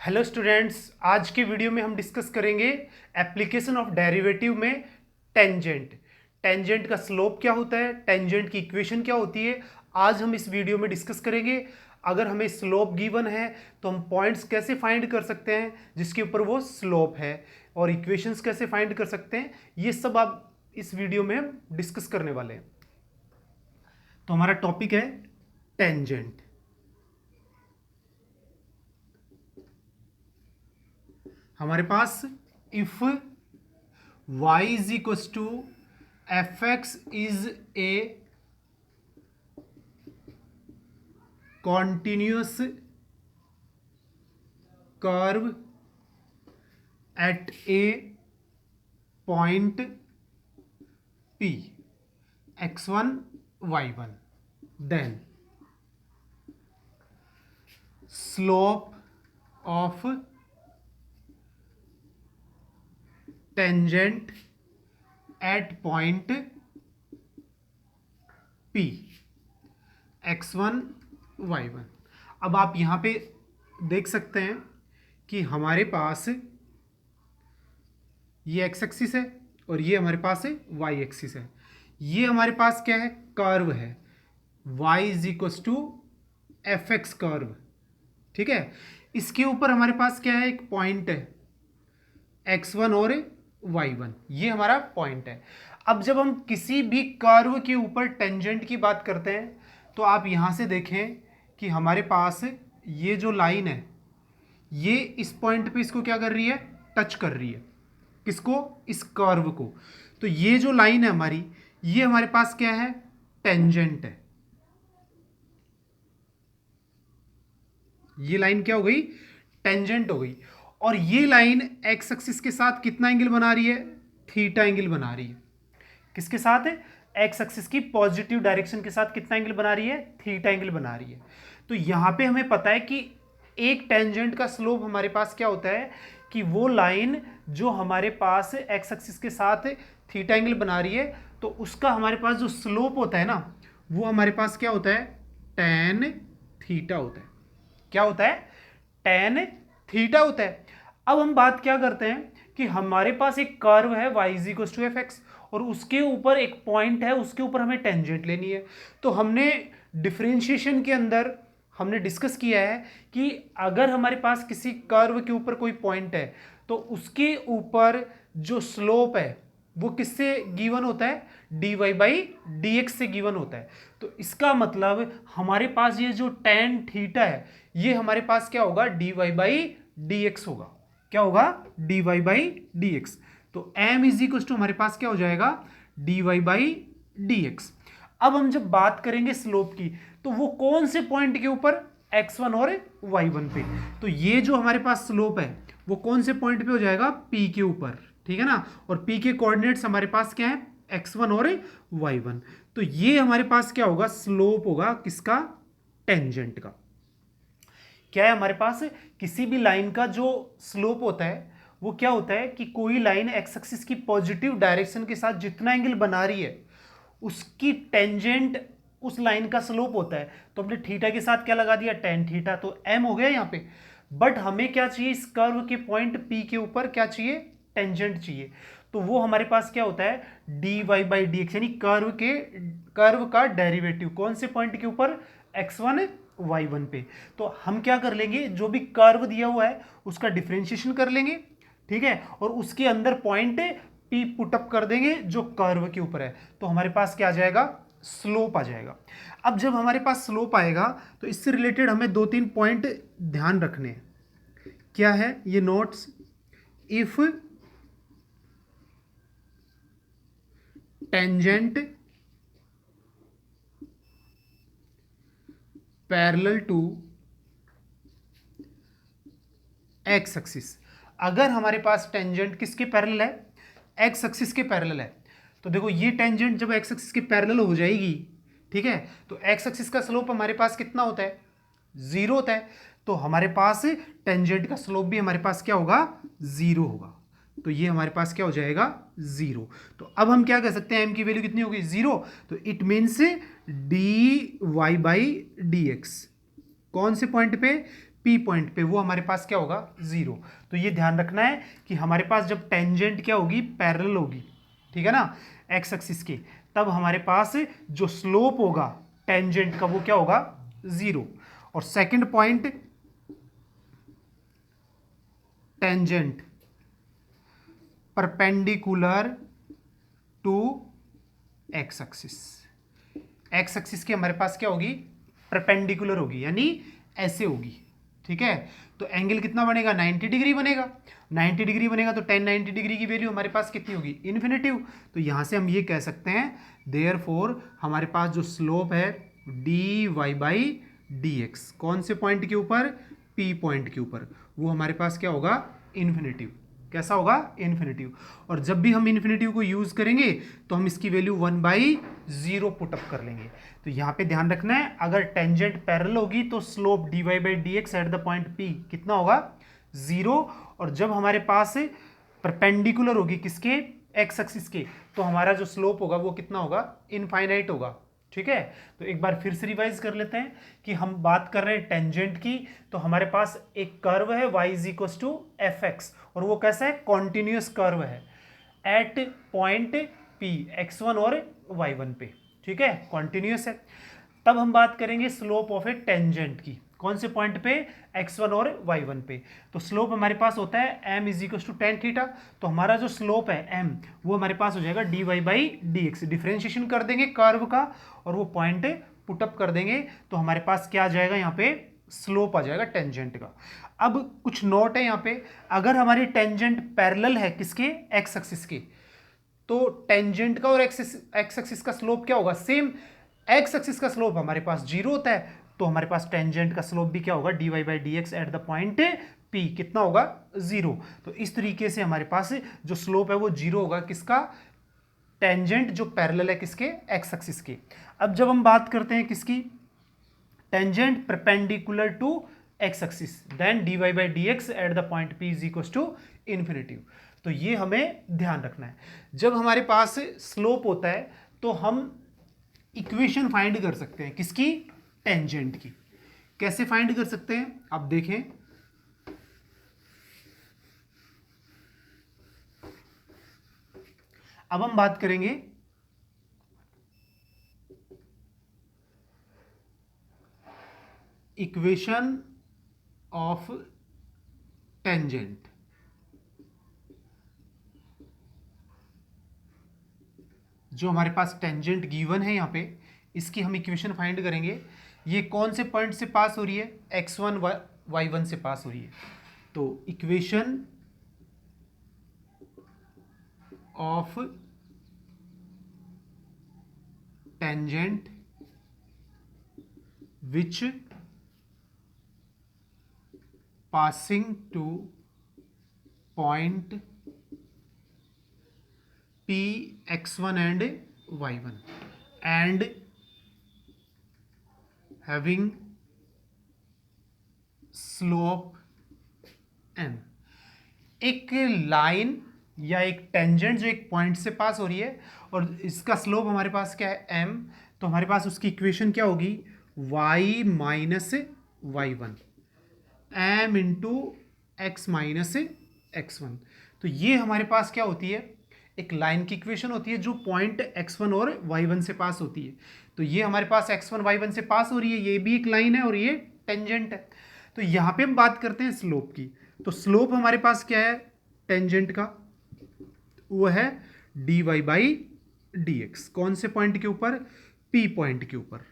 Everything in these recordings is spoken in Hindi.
हेलो स्टूडेंट्स, आज के वीडियो में हम डिस्कस करेंगे एप्लीकेशन ऑफ डेरिवेटिव में टेंजेंट। टेंजेंट का स्लोप क्या होता है, टेंजेंट की इक्वेशन क्या होती है, आज हम इस वीडियो में डिस्कस करेंगे। अगर हमें स्लोप गिवन है तो हम पॉइंट्स कैसे फाइंड कर सकते हैं जिसके ऊपर वो स्लोप है, और इक्वेशंस कैसे फाइंड कर सकते हैं, ये सब आप इस वीडियो में हम डिस्कस करने वाले हैं। तो हमारा टॉपिक है टेंजेंट। हमारे पास if y is equals to F x is a continuous curve at a point p x1 y1, then slope of tangent at point P x1 y1। अब आप यहाँ पे देख सकते हैं कि हमारे पास ये x एक्सिस है और ये हमारे पास है y एक्सिस है। ये हमारे पास क्या है, कर्व है, y is equals to F X curve. ठीक है, इसके ऊपर हमारे पास क्या है, एक पॉइंट है x1 और y1, ये हमारा पॉइंट है। अब जब हम किसी भी कर्व के ऊपर टेंजेंट की बात करते हैं तो आप यहाँ से देखें कि हमारे पास ये जो लाइन है ये इस पॉइंट पे इसको क्या कर रही है, टच कर रही है। किसको, इस कर्व को। तो ये जो लाइन है हमारी, ये हमारे पास क्या है, टेंजेंट है। ये लाइन क्या हो गई, टेंजेंट हो गई। और ये लाइन एक्स एक्सिस के साथ कितना एंगल बना रही है, थीटा एंगल बना रही है। किसके साथ है, एक्स एक्सिस की पॉजिटिव डायरेक्शन के साथ कितना एंगल बना रही है, थीटा एंगल बना रही है। तो यहां पे हमें पता है कि एक टेंजेंट का स्लोप हमारे पास क्या होता है कि वो लाइन जो हमारे पास एक्स एक्सिस के साथ थीटा एंगल बना रही है, तो उसका हमारे पास जो स्लोप होता है ना, वो हमारे पास क्या होता है, टेन थीटा होता है। क्या होता है, टेन थीटा होता है। अब हम बात क्या करते हैं कि हमारे पास एक कर्व है y is equal to F X, और उसके ऊपर एक पॉइंट है, उसके ऊपर हमें टेंजेंट लेनी है। तो हमने डिफरेंशिएशन के अंदर हमने डिस्कस किया है कि अगर हमारे पास किसी कर्व के ऊपर कोई पॉइंट है तो उसके ऊपर जो स्लोप है वो किससे गिवन होता है, dy बाई डी एक्स से गिवन होता है। तो इसका मतलब हमारे पास ये जो tan थीटा है ये हमारे पास क्या होगा, dy बाई डी एक्स होगा। क्या होगा, dy बाई डी एक्स। तो m इज इक्वल टू हमारे पास क्या हो जाएगा, dy बाई डी एक्स। अब हम जब बात करेंगे स्लोप की तो वो कौन से पॉइंट के ऊपर, x1 और y1 पे। तो ये जो हमारे पास स्लोप है वो कौन से पॉइंट पे हो जाएगा, p के ऊपर। ठीक है ना, और p के कोऑर्डिनेट्स हमारे पास क्या है, x1 और y1। तो ये हमारे पास क्या होगा, स्लोप होगा किसका, टेंजेंट का। क्या है हमारे पास, किसी भी लाइन का जो स्लोप होता है वो क्या होता है कि कोई लाइन एक्स एक्सिस की पॉजिटिव डायरेक्शन के साथ जितना एंगल बना रही है उसकी टेंजेंट उस लाइन का स्लोप होता है। तो हमने थीटा के साथ क्या लगा दिया, टेन थीटा, तो एम हो गया यहाँ पे। बट हमें क्या चाहिए, इस कर्व के पॉइंट पी के ऊपर क्या चाहिए, टेंजेंट चाहिए। तो वो हमारे पास क्या होता है, D Y by D X, यानी कर्व का डेरिवेटिव कौन से पॉइंट के ऊपर, x1 y1 पे। तो हम क्या कर लेंगे, जो भी कर्व दिया हुआ है उसका डिफरेंशिएशन कर लेंगे, ठीक है, और उसके अंदर पॉइंट p पुटअप कर देंगे जो कर्व के ऊपर है। तो हमारे पास क्या आ जाएगा, स्लोप आ जाएगा। अब जब हमारे पास स्लोप आएगा तो इससे रिलेटेड हमें दो तीन पॉइंट ध्यान रखने हैं। क्या है ये notes, if tangent parallel to X axis, अगर हमारे पास टेंजेंट किसके पैरेलल है, एक्स एक्सिस के पैरेलल है। तो देखो ये टेंजेंट जब एक्स एक्सिस के पैरेलल हो जाएगी, ठीक है, तो एक्स एक्सिस का स्लोप हमारे पास कितना होता है, जीरो होता है। तो हमारे पास टेंजेंट का स्लोप भी हमारे पास क्या होगा, जीरो होगा। तो ये हमारे पास क्या हो जाएगा, जीरो। तो अब हम क्या कह सकते हैं, एम की वैल्यू कितनी होगी, जीरो। तो it means D Y by D x कौन से पॉइंट पे, पी पॉइंट पे, वो हमारे पास क्या होगा, 0। तो ये ध्यान रखना है कि हमारे पास जब टेंजेंट क्या होगी, पैरेलल होगी, ठीक है ना, एक्स एक्सिस के, तब हमारे पास जो स्लोप होगा टेंजेंट का वो क्या होगा, 0। और second point, tangent perpendicular to X axis. X axis की हमारे पास क्या होगी, परपेंडिकुलर होगी, यानी ऐसे होगी, ठीक है। तो एंगल कितना बनेगा, 90 डिग्री बनेगा। 90 डिग्री बनेगा तो tan 90 डिग्री की वैल्यू हमारे पास कितनी होगी, इन्फिनिटिव। तो यहां से हम ये कह सकते हैं देयरफॉर हमारे पास जो स्लोप है dy बाई dx, कौन से पॉइंट के ऊपर, p पॉइंट के ऊपर, वो हमारे पास क्या होगा, इन्फिनिटिव। कैसा होगा, इन्फिनिटिव। और जब भी हम इन्फिनिटिव को यूज करेंगे तो हम इसकी वैल्यू 1/0 पुटअप कर लेंगे। तो यहां पे ध्यान रखना है, अगर टेंजेंट पैरेलल होगी तो slope dy by dx at the point p कितना होगा, 0। और जब हमारे पास परपेंडिकुलर होगी किसके, एक्स एक्सिस के, तो हमारा जो स्लोप होगा वो कितना होगा, इनफाइनाइट होगा, ठीक है। तो एक बार फिर से रिवाइज कर लेते हैं कि हम बात कर रहे हैं टेंजेंट की। तो हमारे पास एक कर्व है y is equal to F X, और वो कैसा है, कॉन्टिन्यूस कर्व है एट पॉइंट p x1 और y1 पे, ठीक है, कॉन्टिन्यूस है। तब हम बात करेंगे स्लोप ऑफ ए टेंजेंट की, कौन से पॉइंट पे, x1 और y1 पे। तो स्लोप हमारे पास होता है m is equal to tan theta. तो हमारा जो स्लोप है m, वो हमारे पास हो जाएगा dy बाई dx, डिफ्रेंशिएशन कर देंगे कर्व का और वो पॉइंट पुटअप कर देंगे, तो हमारे पास क्या आ जाएगा, यहाँ पे स्लोप आ जाएगा टेंजेंट का। अब कुछ नोट है यहाँ पे, अगर हमारी टेंजेंट पैरेलल है किसके, एक्स एक्सिस के, तो टेंजेंट का और एक्स एक्सिस का स्लोप क्या होगा, सेम। एक्स एक्सिस का स्लोप हमारे पास 0 होता है, तो हमारे पास टेंजेंट का स्लोप भी क्या होगा, dy by dx at the point p कितना होगा, 0। तो इस तरीके से हमारे पास जो स्लोप है वो 0 होगा, किसका, टेंजेंट जो पैरेलल है किसके, एक्स एक्सिस के। अब जब हम बात करते हैं किसकी, tangent perpendicular to X axis, then dy by dx at the point p is equal to infinitive. तो ये हमें ध्यान रखना है। जब हमारे पास स्लोप होता है तो हम इक्वेशन फाइंड कर सकते हैं किसकी, टेंजेंट की। कैसे फाइंड कर सकते हैं, आप देखें, अब हम बात करेंगे इक्वेशन ऑफ टेंजेंट। जो हमारे पास टेंजेंट गिवन है यहाँ पे, इसकी हम इक्वेशन फाइंड करेंगे। ये कौन से पॉइंट से पास हो रही है, x1 y1 से पास हो रही है। तो equation of tangent which passing two point p x1 and y1 and having slope m। एक लाइन या एक टेंजेंट जो एक पॉइंट से पास हो रही है और इसका स्लोप हमारे पास क्या है, m, तो हमारे पास उसकी इक्वेशन क्या होगी, y minus y1 m into x minus x1। तो ये हमारे पास क्या होती है, एक लाइन की इक्वेशन होती है जो पॉइंट x1 और y1 से पास होती है। तो ये हमारे पास x1 y1 से पास हो रही है, ये भी एक लाइन है और ये टेंजेंट है। तो यहाँ पे हम बात करते हैं स्लोप की। तो स्लोप हमारे पास क्या है टेंजेंट का, वो है dy बाई dx, कौन से पॉइंट के ऊपर, p पॉइंट के ऊपर,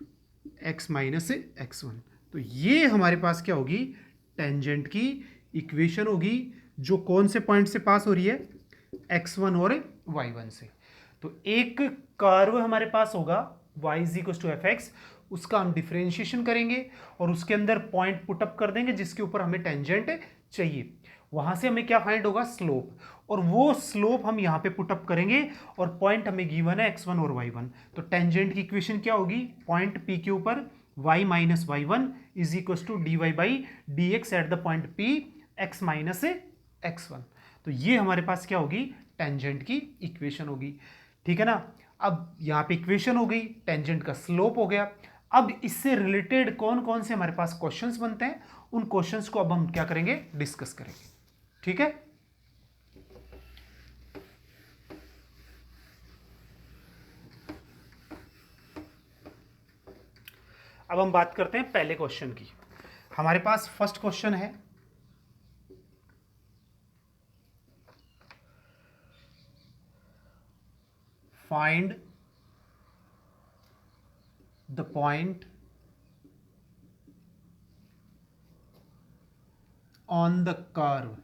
x माइनस x1। तो ये हमारे पास क्या होगी, टेंजेंट की इक्वेशन होगी जो कौन से पॉइंट से पास हो रही है, x1 और y1 से। तो एक कर्व हमारे पास होगा y is equal to F X, उसका हम डिफरेंशिएशन करेंगे और उसके अंदर पॉइंट पुटअप कर देंगे जिसके ऊपर हमें टेंजेंट चाहिए। वहां से हमें क्या फाइंड होगा, स्लोप, और वो स्लोप हम यहाँ पे पुटअप करेंगे और पॉइंट हमें गिवन है x1 और y1। तो टेंजेंट की इक्वेशन क्या होगी, पॉइंट p के ऊपर y minus y1 is equal to dy by dx at the point p x minus x1। तो ये हमारे पास क्या होगी, टेंजेंट की इक्वेशन होगी, ठीक है ना। अब यहाँ पे इक्वेशन हो गई, टेंजेंट का स्लोप हो गया। अब इससे रिलेटेड कौन कौन से हमारे पास क्वेश्चंस बनते हैं, उन क्वेश्चंस को अब हम क्या करेंगे, डिस्कस करेंगे। ठीक है, अब हम बात करते हैं पहले क्वेश्चन की। हमारे पास फर्स्ट क्वेश्चन है, find the point on the curve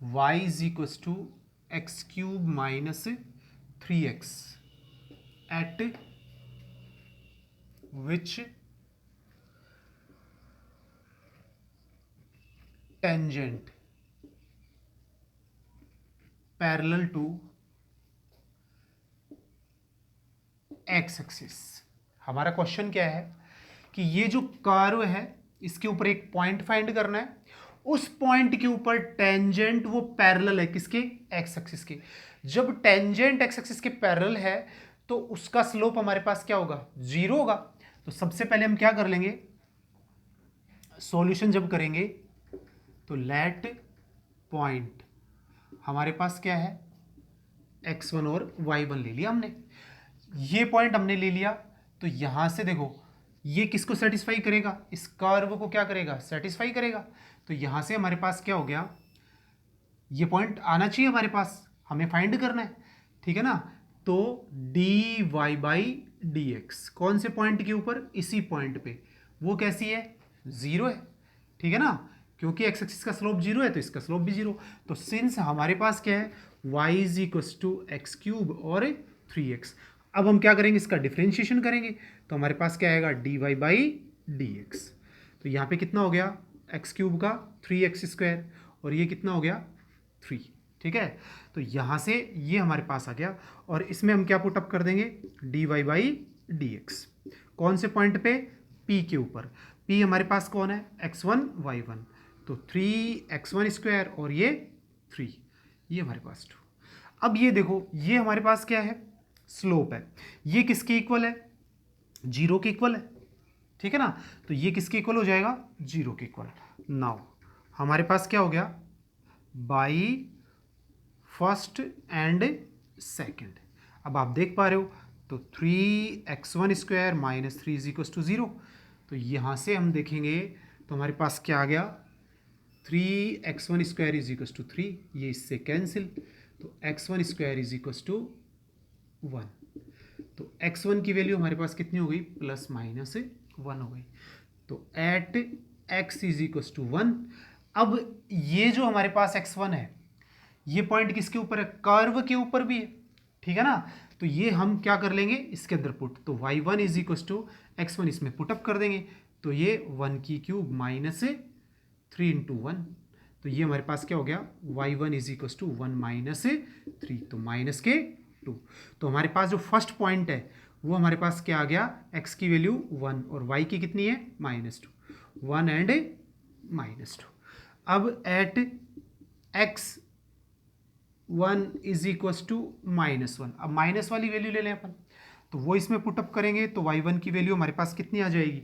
y is equals to x cube minus 3x at which tangent parallel to x axis. हमारा क्वेश्चन क्या है कि ये जो कर्व है इसके ऊपर एक पॉइंट फाइंड करना है, उस पॉइंट के ऊपर टेंजेंट वो पैरेलल है किसके, एक्स एक्सिस के। जब टेंजेंट एक्स एक्सिस के पैरेलल है तो उसका स्लोप हमारे पास क्या होगा, जीरो होगा। तो सबसे पहले हम क्या कर लेंगे, सॉल्यूशन जब करेंगे तो लेट पॉइंट हमारे पास क्या है, x1 और y1 ले लिया हमने, ये पॉइंट हमने ले लिया। तो यहां से देखो ये किसको सेटिस्फाई करेगा, इस कर्व को क्या करेगा, सेटिस्फाई करेगा। तो यहां से हमारे पास क्या हो गया, ये पॉइंट आना चाहिए हमारे पास, हमें फाइंड करना है, ठीक है ना। तो D Y by D x कौन से पॉइंट के ऊपर, इसी पॉइंट पे, वो कैसी है, जीरो है, ठीक है ना, क्योंकि एक्स एक्सिस का स्लोप जीरो है तो इसका स्लोप भी जीरो। तो सिंस हमारे पास क्या है, y is equals to X cube और 3x। अब हम क्या करेंगे, इसका डिफ्रेंशिएशन करेंगे तो हमारे पास क्या आएगा, D Y by D X. तो यहाँ पे कितना हो गया, एक्स क्यूब का 3x स्क्वायर और ये कितना हो गया 3, ठीक है। तो यहाँ से ये हमारे पास आ गया और इसमें हम क्या पुटअप कर देंगे, D Y by D x, कौन से पॉइंट पे, P के ऊपर। P हमारे पास कौन है, x1 y1, तो 3x1 स्क्वायर और ये 3, ये हमारे पास 2। अब ये देखो ये हमारे पास क्या है, स्लोप है, ये किसके इक्वल है, जीरो के इक्वल है, ठीक है ना। तो ये किसके इक्वल हो जाएगा, जीरो के इक्वल। नाउ हमारे पास क्या हो गया, बाई फर्स्ट एंड सेकेंड। अब आप देख पा रहे हो तो 3x1 square minus 3 is equal to 0। तो यहाँ से हम देखेंगे तो हमारे पास क्या आ गया, 3x1 square is equal to 3, ये इससे कैंसिल, तो x1 square is equal to 1। तो x1 की वैल्यू हमारे पास कितनी हो गई, प्लस माइनस 1 हो गई। तो at x is equal to 1। अब ये जो हमारे पास x1 है ये पॉइंट किसके ऊपर है, कर्व के ऊपर भी है, ठीक है ना। तो ये हम क्या कर लेंगे, इसके अंदर पुट, तो y1 is equal to x1 इसमें पुटअप कर देंगे, तो ये 1 की क्यूब माइनस 3 इंटू 1, तो ये हमारे पास क्या हो गया, y1 is equal to 1 minus 3, तो माइनस के 2। तो हमारे पास जो फर्स्ट पॉइंट है वो हमारे पास क्या आ गया, x की वैल्यू 1 और y की कितनी है, -2, 1 एंड -2। अब at x 1 is equal to -1, अब माइनस वाली वैल्यू ले लें अपन, तो वो इसमें पुटअप करेंगे तो y1 की वैल्यू हमारे पास कितनी आ जाएगी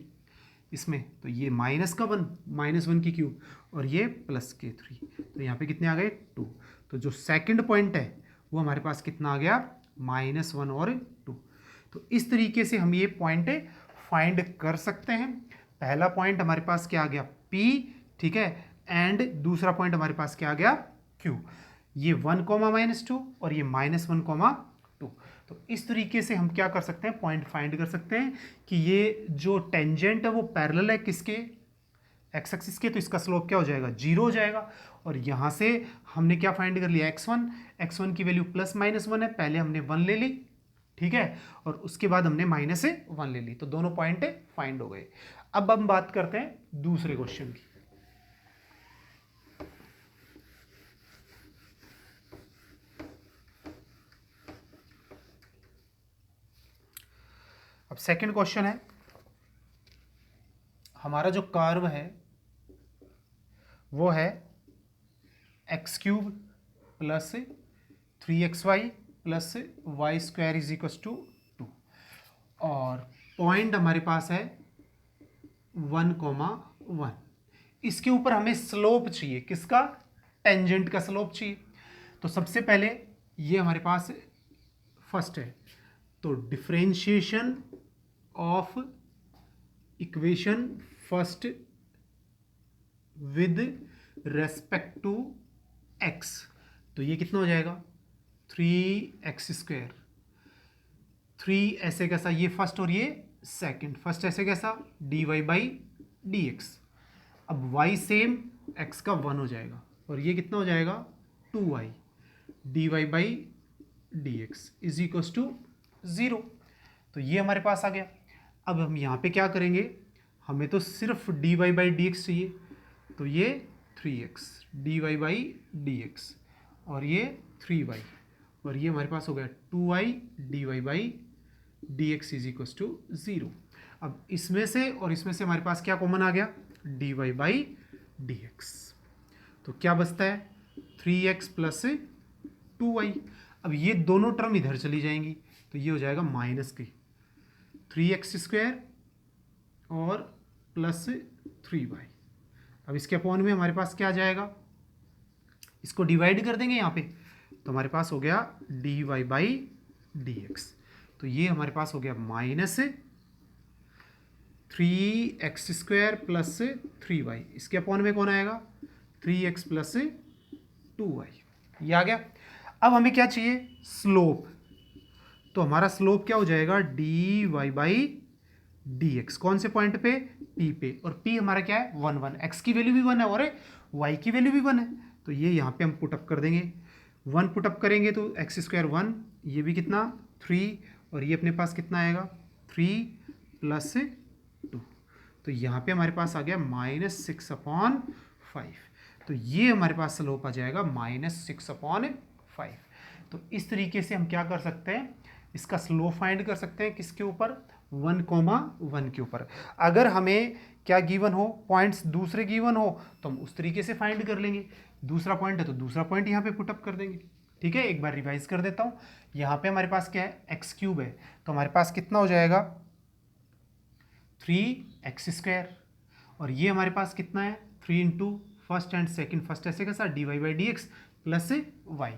इसमें, तो ये माइनस का 1, -1 की क्यूब और ये प्लस के 3, तो यहाँ पे कितने आ गए 2। तो जो सेकंड पॉइंट है वो हमारे पास कितना आ गया, -1 और 2। तो इस तरीके से हम ये पॉइंट फाइंड कर सकते हैं। पहला पॉइंट हमारे पास क्या आ गया, P, ठीक है, एंड दूसरा पॉइंट हमारे पास क्या आ गया, Q। ये 1, -2 और ये -1, 2। तो इस तरीके से हम क्या कर सकते हैं, पॉइंट फाइंड कर सकते हैं कि ये जो टेंजेंट है वो पैरेलल है किसके, एक्स एक्सिस के, तो इसका स्लोप क्या हो जाएगा, जीरो हो जाएगा। और यहाँ से हमने क्या फाइंड कर लिया, x1 की वैल्यू +-1 है, पहले हमने 1 ले ली, ठीक है, और उसके बाद हमने -1 ले ली, तो दोनों पॉइंट फाइंड हो गए। अब हम बात करते हैं दूसरे क्वेश्चन की। अब सेकंड क्वेश्चन है, हमारा जो कर्व है वो है x³ + 3xy + y² is equal to 2। और पॉइंट हमारे पास है 1,1। इसके ऊपर हमें स्लोप चाहिए, किसका? टेंजेंट का स्लोप चाहिए। तो सबसे पहले ये हमारे पास फर्स्ट है, तो differentiation of equation first with respect to X. तो ये कितना हो जाएगा? 3x²। 3 ऐसे कैसा, ये फर्स्ट और ये सेकंड। फर्स्ट ऐसे कैसा, dy/dx। अब y सेम, x का 1 हो जाएगा, और ये कितना हो जाएगा? 2y dy/dx is equal to 0। तो ये हमारे पास आ गया। अब हम यहाँ पे क्या करेंगे, हमें तो सिर्फ dy/dx चाहिए, तो ये 3x dy/dx और ये 3y, और ये हमारे पास हो गया 2y dy/dx is equal to 0। अब इसमें से और इसमें से हमारे पास क्या कॉमन आ गया? dy/dx। तो क्या बचता है? 3x plus 2y। अब ये दोनों टर्म इधर चली जाएंगी, तो ये हो जाएगा माइनस की 3x² और प्लस 3y। अब इसके अपॉन में हमारे पास क्या आ जाएगा? इसको डिवाइड कर देंगे यहाँ पे, तो हमारे पास हो गया dy/dx। तो ये हमारे पास हो गया माइनस 3x² प्लस 3y। इसके अपॉन में कौन आएगा? 3x plus 2y। ये आ गया। अब हमें क्या चाहिए? स्लोप। तो हमारा स्लोप क्या हो जाएगा? dy/dx। कौन से पॉइंट पे? p पे। और p हमारा क्या है? 1 1। x की वैल्यू भी 1 है और y की वैल्यू भी 1 है, तो ये यहाँ पे हम पुटअप कर देंगे। 1 पुटअप करेंगे तो x² 1, ये भी कितना? 3, और ये अपने पास कितना आएगा? 3 प्लस 2। तो यहाँ पे हमारे पास आ गया -6/5। तो ये हमारे पास स्लोप आ जाएगा -6/5। तो इस तरीके से हम क्या कर सकते हैं, इसका स्लोप फाइंड कर सकते हैं। किसके ऊपर? 1,1 के ऊपर। अगर हमें क्या गिवन हो, पॉइंट्स दूसरे गिवन हो, तो हम उस तरीके से फाइंड कर लेंगे। दूसरा पॉइंट है तो दूसरा पॉइंट यहाँ पे पुटअप कर देंगे। ठीक है, एक बार रिवाइज कर देता हूँ। यहाँ पे हमारे पास क्या है? x³ है, तो हमारे पास कितना हो जाएगा? 3x²। और ये हमारे पास कितना है? 3 into first and second, first ऐसे कैसा? dy/dx plus y।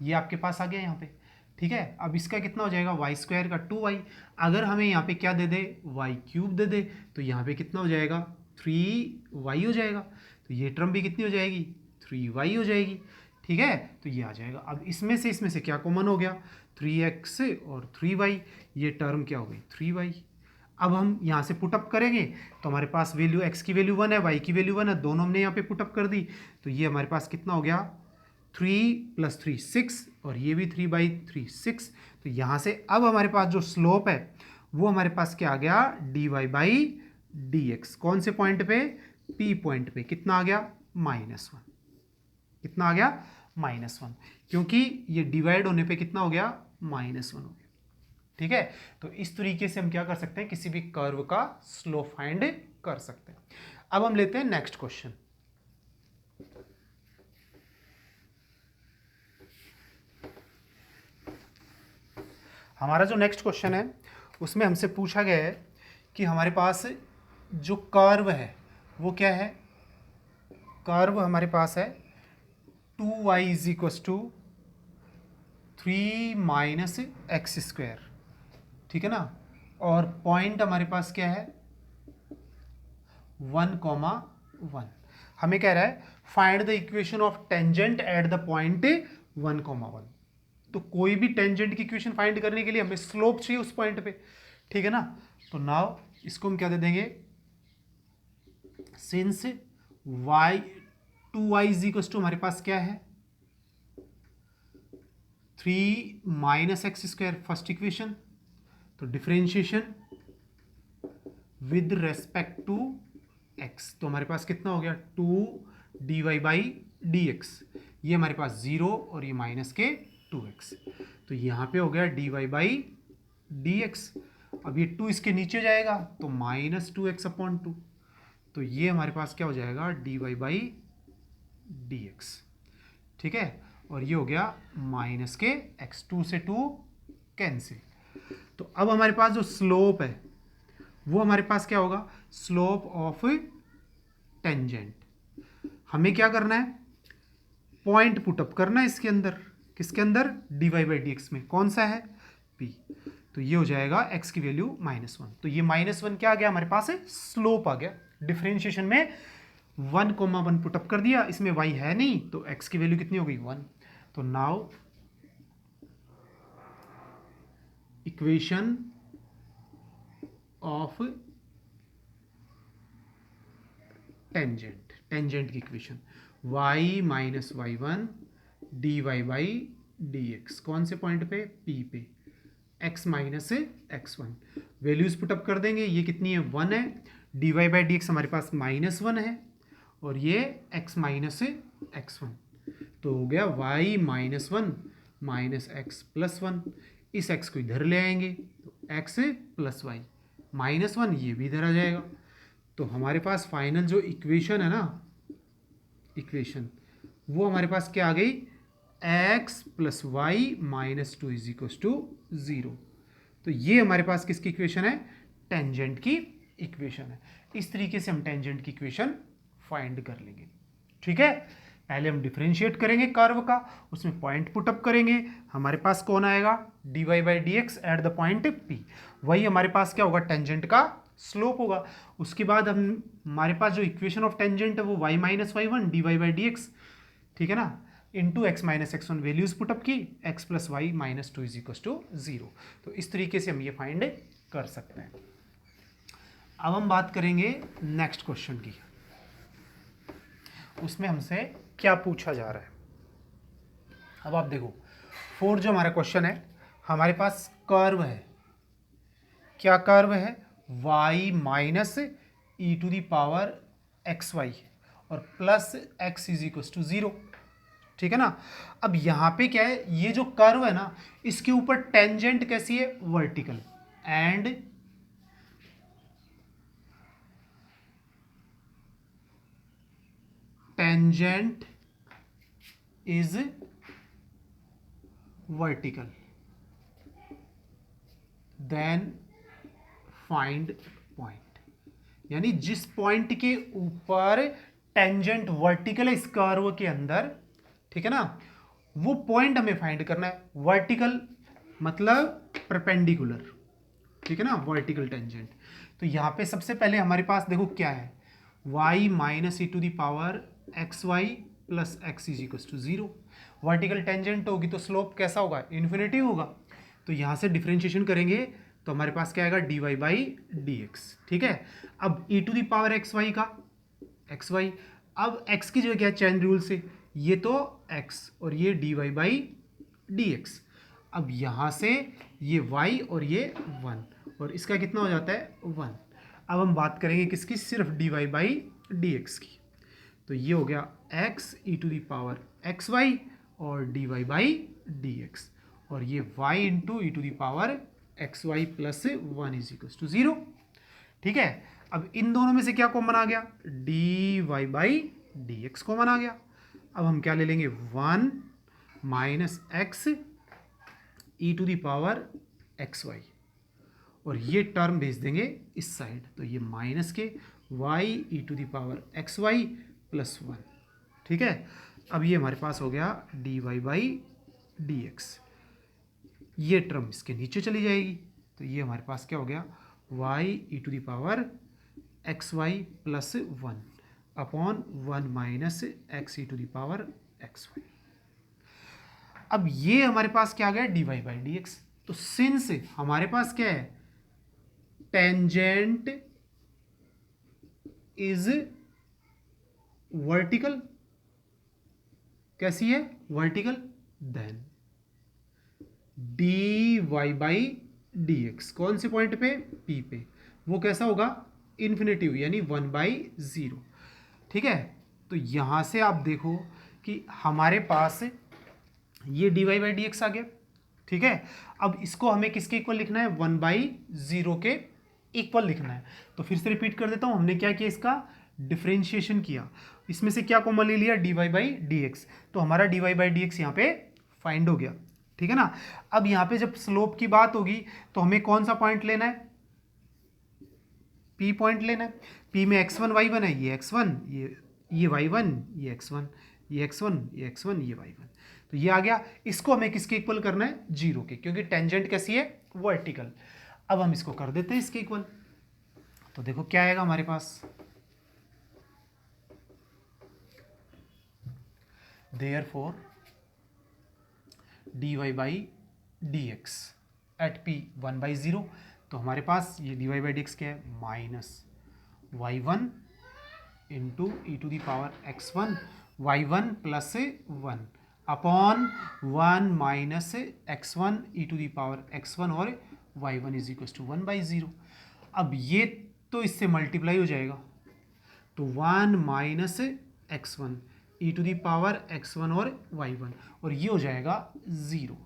ये आपके पास आ गया यहाँ पे। ठीक है, अब इसका कितना हो जाएगा? y² का 2y। अगर हमें यहाँ पे क्या दे दे? y³ दे दे, तो यहाँ पे कितना हो जाएगा? 3y हो जाएगा। तो ये टर्म भी कितनी हो जाएगी? 3y हो जाएगी। ठीक है, तो ये आ जाएगा। अब इसमें से क्या कॉमन हो गया? 3x और 3y। ये टर्म क्या हो गई? 3y। अब हम यहाँ से पुटअप करेंगे, तो हमारे पास वैल्यू x की वैल्यू 1 है, y की वैल्यू 1 है, दोनों हमने यहाँ पे पुटअप कर दी। तो ये हमारे पास कितना हो गया? 3 + 3 6, और ये भी 3/3 6। तो यहाँ से अब हमारे पास जो स्लोप है वो हमारे पास क्या आ गया? dy/dx। कौन से पॉइंट पे? p पॉइंट पे। कितना आ गया? -1। कितना आ गया? -1, क्योंकि ये डिवाइड होने पे कितना हो गया? -1 हो गया। ठीक है, तो इस तरीके से हम क्या कर सकते हैं? किसी भी कर्व का स्लोप फाइंड कर सकते हैं। अब हम लेते हैं नेक्स्ट क्वेश्चन। हमारा जो नेक्स्ट क्वेश्चन है उसमें हमसे पूछा गया है कि हमारे पास जो कर्व है वो क्या है? कर्व हमारे पास है 2y = 3 - x²। ठीक है ना, और पॉइंट हमारे पास क्या है? 1,1। हमें कह रहा है find the equation of tangent at the point 1,1। तो कोई भी टेंजेंट की इक्वेशन फाइंड करने के लिए हमें स्लोप चाहिए उस पॉइंट पे। ठीक है ना, तो नाउ इसको हम क्या दे देंगे? सिंस y 2y = हमारे पास क्या है? 3 - x², फर्स्ट इक्वेशन। तो differentiation with respect to x, तो हमारे पास कितना हो गया? 2 dy/dx। ये हमारे पास 0 और ये -2x। तो यहाँ पे हो गया dy/dx। अब ये 2 इसके नीचे जाएगा तो -2x/2। तो ये हमारे पास क्या हो जाएगा? dy/dx। ठीक है, और ये हो गया -x। 2 से 2 कैंसिल, तो अब हमारे पास जो स्लोप है वो हमारे पास क्या होगा, स्लोप ऑफ टेंजेंट। हमें क्या करना है, पॉइंट पुटअप करना है इसके अंदर, किसके अंदर, dy बाई डी एक्स में, कौन सा है, p। तो ये हो जाएगा x की वैल्यू -1। तो ये -1 क्या आ गया हमारे पास है, स्लोप आ गया। डिफरेंशिएशन में 1,1 पुटअप कर दिया, इसमें y है नहीं तो x की वैल्यू कितनी हो गई, 1। तो now equation of tangent, tangent की equation y minus y1 dy by D x, कौन से पॉइंट पे, p पे, x minus x1, values put up कर देंगे। ये कितनी है, 1 है, dy बाई डी एक्स हमारे पास -1 है और ये x माइनस x1, तो हो गया y minus 1 minus x plus 1। इस x को इधर ले आएंगे तो x प्लस वाई, -1 ये भी इधर आ जाएगा। तो हमारे पास फाइनल जो इक्वेशन है ना, इक्वेशन वो हमारे पास क्या आ गई, x plus Y minus 2 is equal to 0। तो ये हमारे पास किसकी इक्वेशन है, टेंजेंट की इक्वेशन है। इस तरीके से हम टेंजेंट की इक्वेशन फाइंड कर लेंगे। ठीक है, पहले हम डिफरेंशिएट करेंगे कर्व का, उसमें पॉइंट पुटअप करेंगे, हमारे पास कौन आएगा, dy by D x eight the point p, वही हमारे पास क्या होगा, टेंजेंट का स्लोप होगा। उसके बाद हमारे पास जो इक्वेशन ऑफ टेंजेंट है वो y minus y1 dy by D x, ठीक है ना, into x minus x1, values put up की, x plus Y minus 2 is equal to 0। तो इस तरीके से हम ये फाइंड कर सकते हैं। अब हम बात करेंगे नेक्स्ट क्वेश्चन की, उसमें हमसे क्या पूछा जा रहा है। अब आप देखो, 4 जो हमारा क्वेश्चन है, हमारे पास कर्व है, क्या कर्व है, y minus E to the power x Y और plus x is equal to 0, ठीक है ना। अब यहां पे क्या है, ये जो कर्व है ना, इसके ऊपर टेंजेंट कैसी है, vertical, and tangent is vertical, then find point. यानी जिस पॉइंट के ऊपर टेंजेंट वर्टिकल है इस कर्व के अंदर, ठीक है ना, वो पॉइंट हमें फाइंड करना है। वर्टिकल मतलब परपेंडिकुलर, ठीक है ना, वर्टिकल टेंजेंट। तो यहां पे सबसे पहले हमारे पास देखो क्या है, y minus E to the power x Y plus X is equal to 0। Vertical tangent होगी तो स्लोप कैसा होगा, इन्फिनिटी होगा। तो यहां से डिफरेंशिएशन करेंगे तो हमारे पास क्या आएगा, dy बाई डी एक्स, ठीक है। अब e to the power x y का एक्स वाई, अब x की जगह क्या है, चैन रूल से, ये तो x और ये dy बाई डी एक्स। अब यहां से ये y और ये 1 और इसका कितना हो जाता है, 1। अब हम बात करेंगे किसकी, सिर्फ dy बाई डी एक्स की। तो ये हो गया x E to the power x Y और dy बाई डी एक्स, और ये y into E to the power x Y plus 1 is equal to 0, ठीक है। अब इन दोनों में से क्या कॉमन आ गया, dy by D x common आ गया। अब हम क्या ले लेंगे, 1 minus x E to the power x Y, और ये टर्म भेज देंगे इस साइड, तो ये माइनस के y E to the power x Y plus 1, ठीक है। अब ये हमारे पास हो गया dy बाई डी एक्स, ये टर्म इसके नीचे चली जाएगी, तो ये हमारे पास क्या हो गया, y E to the power x Y plus 1 upon 1 minus x E to the power x Y. अब ये हमारे पास क्या आ गया, dy बाई डी एक्स। तो सिंस हमारे पास क्या है, टेंजेंट इज वर्टिकल, कैसी है, vertical, then dy by D x कौन से पॉइंट पे, p पे, वो कैसा होगा, इन्फिनेटिव यानी 1/0, ठीक है। तो यहां से आप देखो कि हमारे पास ये dy बाई डी एक्स आ गया, ठीक है। अब इसको हमें किसके इक्वल लिखना है, 1/0 के इक्वल लिखना है। तो फिर से रिपीट कर देता हूं, हमने क्या किया, इसका डिफरेंशिएशन किया, इसमें से क्या कॉमन ले लिया, dy बाई डी एक्स। तो हमारा dy बाई डी एक्स यहाँ पे फाइंड हो गया। ठीक है ना। अब यहाँ पे जब स्लोप की बात होगी तो हमें कौन सा पॉइंट लेना है, P पॉइंट लेना है। P में x1 y1 है, ये x1, ये y1, ये x1, ये x1, ये x1, ये y1, तो ये आ गया। इसको हमें किसके इक्वल करना है, 0 के, क्योंकि टेंजेंट कैसी है, वर्टिकल। अब हम इसको कर देते हैं इसके इक्वल, तो देखो क्या आएगा हमारे पास, therefore dy by dx at p 1/0, तो हमारे पास ये dy बाई dx क्या है, -y1 into E to the power x1 y1 plus 1 upon 1 minus x1 E to the power x1 और y1 इज इक्वल टू 1/0। अब ये तो इससे मल्टीप्लाई हो जाएगा, तो 1 minus x1 E to the power x1 और y1, और ये हो जाएगा 0।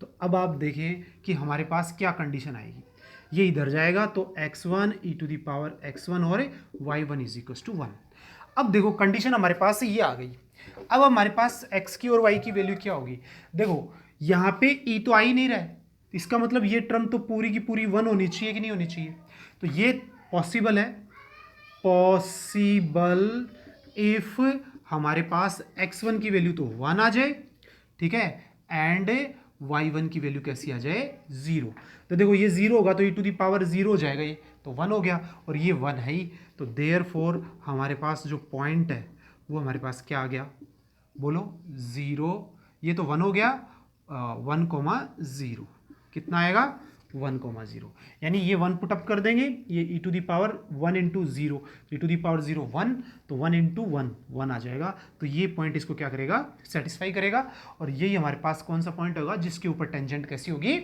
तो अब आप देखें कि हमारे पास क्या कंडीशन आएगी, ये इधर जाएगा तो x1 E to the power x1 और y1 इज इक्वल टू 1। अब देखो कंडीशन हमारे पास ये आ गई। अब हमारे पास x की और y की वैल्यू क्या होगी, देखो यहाँ पे e तो आ ही नहीं रहा है, इसका मतलब ये टर्म तो पूरी की पूरी 1 होनी चाहिए कि नहीं होनी चाहिए, तो ये पॉसिबल है, पॉसिबल इफ हमारे पास x1 की वैल्यू तो 1 आ जाए, ठीक है, एंड y1 की वैल्यू कैसी आ जाए, 0। तो देखो ये 0 होगा तो e टू दी पावर 0 हो जाएगा, ये तो 1 हो गया, और ये 1 है ही, तो देयरफॉर हमारे पास जो पॉइंट है वो हमारे पास क्या आ गया, बोलो 0, ये तो 1 हो गया, 1,0 कितना आएगा, 1,0, यानी ये 1 पुटअप कर देंगे, ये e to the power 1 into 0, e to the power 0 1, तो 1 इंटू 1 1 आ जाएगा, तो ये पॉइंट इसको क्या करेगा, सेटिस्फाई करेगा, और यही हमारे पास कौन सा पॉइंट होगा जिसके ऊपर टेंजेंट कैसी होगी,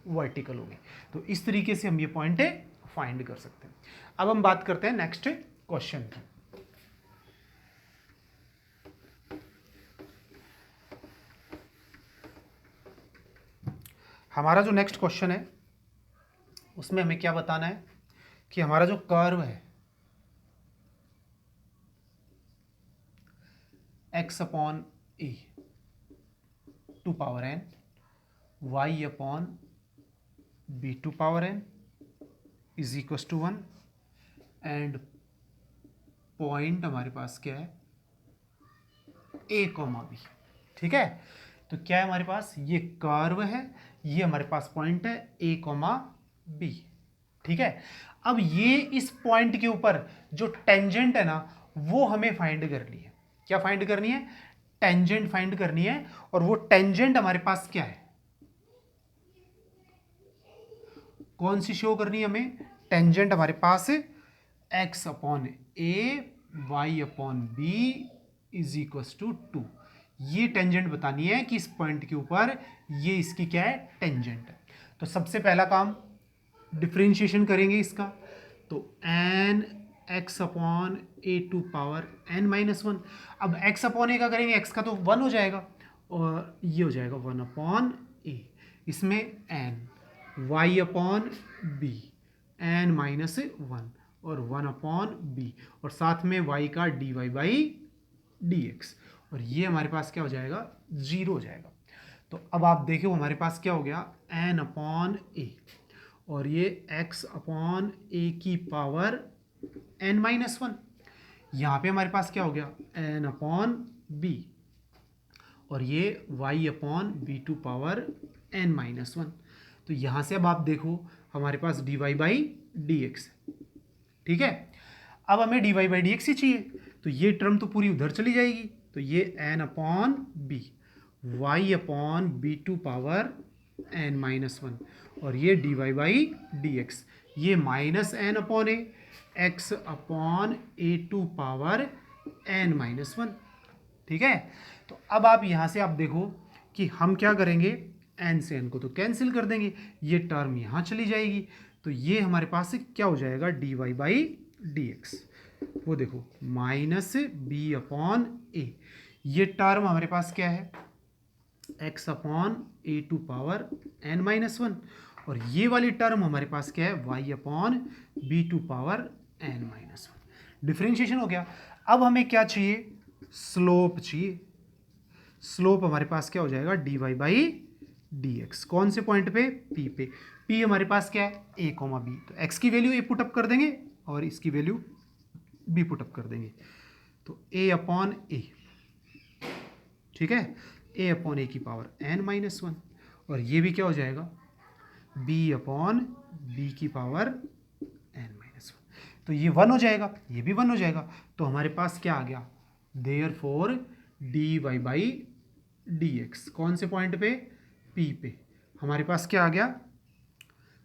वर्टिकल होगी। तो इस तरीके से हम ये पॉइंट फाइंड कर सकते हैं। अब हम बात करते हैं नेक्स्ट क्वेश्चन की। हमारा जो नेक्स्ट क्वेश्चन है उसमें हमें क्या बताना है कि हमारा जो कर्व है x upon A to power n, y upon B to power n is equal to 1, and point हमारे पास क्या है, a कॉमा बी, ठीक है। तो क्या है हमारे पास, ये कर्व है, ये हमारे पास पॉइंट है a कॉमा बी, ठीक है। अब ये इस पॉइंट के ऊपर जो टेंजेंट है ना वो हमें फाइंड करनी है, क्या फाइंड करनी है, टेंजेंट फाइंड करनी है, और वो टेंजेंट हमारे पास क्या है, कौन सी शो करनी है हमें, टेंजेंट हमारे पास x upon A Y upon B is equal to 2, ये टेंजेंट बतानी है कि इस पॉइंट के ऊपर ये इसकी क्या है, टेंजेंट है। तो सबसे पहला काम डिफरेंशिएशन करेंगे इसका, तो N X upon A to power N minus 1, अब एक्स अपॉन ए का करेंगे, एक्स का तो 1 हो जाएगा, और ये हो जाएगा 1 अपॉन ए, इसमें N Y upon B N minus 1 और 1 अपॉन बी, और साथ में y का dy बाई डी एक्स, और ये हमारे पास क्या हो जाएगा, 0 हो जाएगा। तो अब आप देखो हमारे पास क्या हो गया, n अपॉन ए, और ये x अपॉन ए की पावर n माइनस 1, यहाँ पे हमारे पास क्या हो गया, n अपॉन बी, और ये y upon B to power n minus 1। तो यहाँ से अब आप देखो हमारे पास dy बाई डी एक्स, ठीक है। अब हमें dy बाई डी एक्स ही चाहिए, तो ये टर्म तो पूरी उधर चली जाएगी, तो ये n upon b y upon B to power n minus 1, और ये dy बाई डी एक्स, ये minus n upon a x upon A to power n minus 1, ठीक है। तो अब आप यहाँ से आप देखो कि हम क्या करेंगे, n से n को तो कैंसिल कर देंगे, ये टर्म यहाँ चली जाएगी, तो ये हमारे पास क्या हो जाएगा, dy बाई डी एक्स, वो देखो माइनस बी अपॉन ए, ये टर्म हमारे पास क्या है, x upon A to power n minus 1, और ये वाली टर्म हमारे पास क्या है, y upon B to power n minus 1। Differentiation हो गया। अब हमें क्या चाहिए, स्लोप चाहिए, स्लोप हमारे पास क्या हो जाएगा, dy बाई dx। कौन से पॉइंट पे? P पे। P हमारे पास क्या है? a, b। तो x की वैल्यू a पुटअप कर देंगे और इसकी वैल्यू b पुटअप कर देंगे। तो a अपॉन a, ठीक है, a अपॉन a की पावर n-1, और ये भी क्या हो जाएगा? b अपॉन b की पावर n-1। तो ये 1 हो जाएगा, ये भी 1 हो जाएगा। तो हमारे पास क्या आ गया? देयरफॉर dy बाई dx कौन से पॉइंट पे? P पे। हमारे पास क्या आ गया?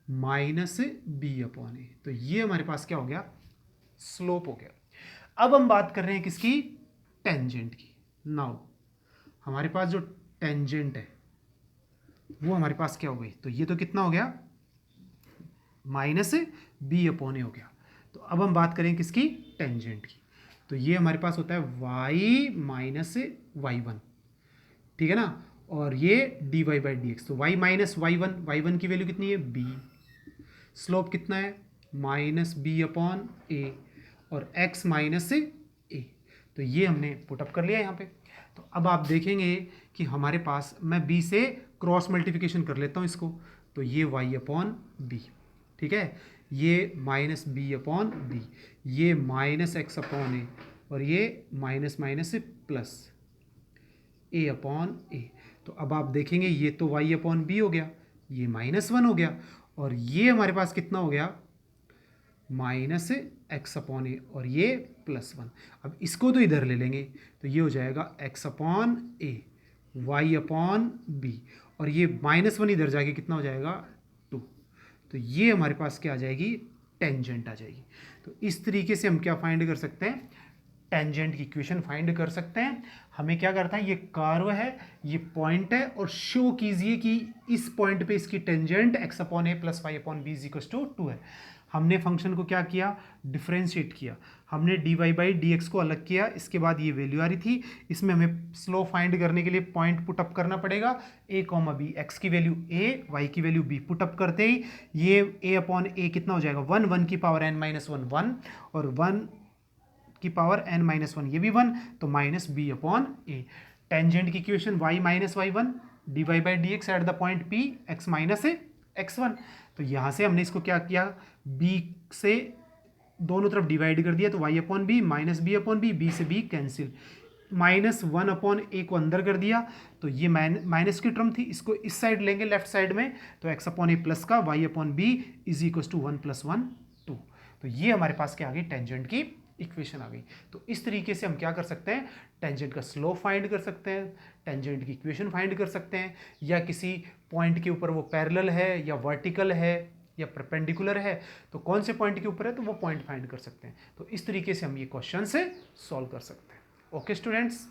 माइनस बी अपॉन ए। तो ये हमारे पास क्या हो गया? स्लोप हो गया। अब हम बात कर रहे हैं किसकी? टेंजेंट की। नाउ हमारे पास जो टेंजेंट है वो हमारे पास क्या हो गई? तो ये तो कितना हो गया? माइनस बी अपॉन ए हो गया। तो अब हम बात करें किसकी? टेंजेंट की। तो ये हमारे पास होता है y माइनस y1, ठीक है ना, और ये dy बाई डी एक्स। तो y माइनस y1 की वैल्यू कितनी है? b। स्लोप कितना है? माइनस बी अपॉन ए, और x माइनस ए। तो ये हमने पुटअप कर लिया यहाँ पे। तो अब आप देखेंगे कि हमारे पास, मैं b से क्रॉस मल्टीप्लिकेशन कर लेता हूँ इसको, तो ये y अपॉन बी, ठीक है, ये माइनस बी अपॉन बी, ये माइनस एक्स अपॉन ए, और ये माइनस माइनस प्लस ए अपॉन ए। तो अब आप देखेंगे ये तो y अपॉन बी हो गया, ये -1 हो गया, और ये हमारे पास कितना हो गया? माइनस एक्स अपॉन ए, और ये +1। अब इसको तो इधर ले लेंगे, तो ये हो जाएगा x अपॉन ए, y अपॉन बी, और ये -1 इधर जाके कितना हो जाएगा? 2। तो ये हमारे पास क्या आ जाएगी? टेंजेंट आ जाएगी। तो इस तरीके से हम क्या फाइंड कर सकते हैं? टेंजेंट की इक्वेशन फाइंड कर सकते हैं। हमें क्या करता है? ये कर्व है, ये पॉइंट है, और शो कीजिए कि इस पॉइंट पे इसकी tangent x upon a plus y upon B is equal to 2 है। हमने फंक्शन को क्या किया? डिफरेंशिएट किया। हमने dy बाई डी एक्स को अलग किया, इसके बाद ये वैल्यू आ रही थी, इसमें हमें स्लो फाइंड करने के लिए पॉइंट पुटअप करना पड़ेगा। a, b, x की वैल्यू a, y की वैल्यू b पुटअप करते ही ये a अपॉन ए कितना हो जाएगा? 1 की पावर n-1 1, और 1 की पावर n-1 ये भी 1, तो माइनस बी अपॉन ए। टेंजेंट की equation y minus y1 dy by D x eight the point p x minus x1। तो यहाँ से हमने इसको क्या किया? b से दोनों तरफ डिवाइड कर दिया, तो y upon b minus b upon b, b से b कैंसिल, -1 अपॉन ए को अंदर कर दिया, तो ये माइनस की टर्म थी, इसको इस साइड लेंगे लेफ्ट साइड में, तो x अपॉन ए प्लस का y upon B is equal to 1 + 1 2। तो ये हमारे पास क्या आ गई? टेंजेंट की इक्वेशन आ गई। तो इस तरीके से हम क्या कर सकते हैं? टेंजेंट का स्लोप फाइंड कर सकते हैं, टेंजेंट की इक्वेशन फाइंड कर सकते हैं, या किसी पॉइंट के ऊपर वो पैरेलल है या वर्टिकल है या परपेंडिकुलर है, तो कौन से पॉइंट के ऊपर है तो वो पॉइंट फाइंड कर सकते हैं। तो इस तरीके से हम ये क्वेश्चन से सॉल्व कर सकते हैं। Okay students.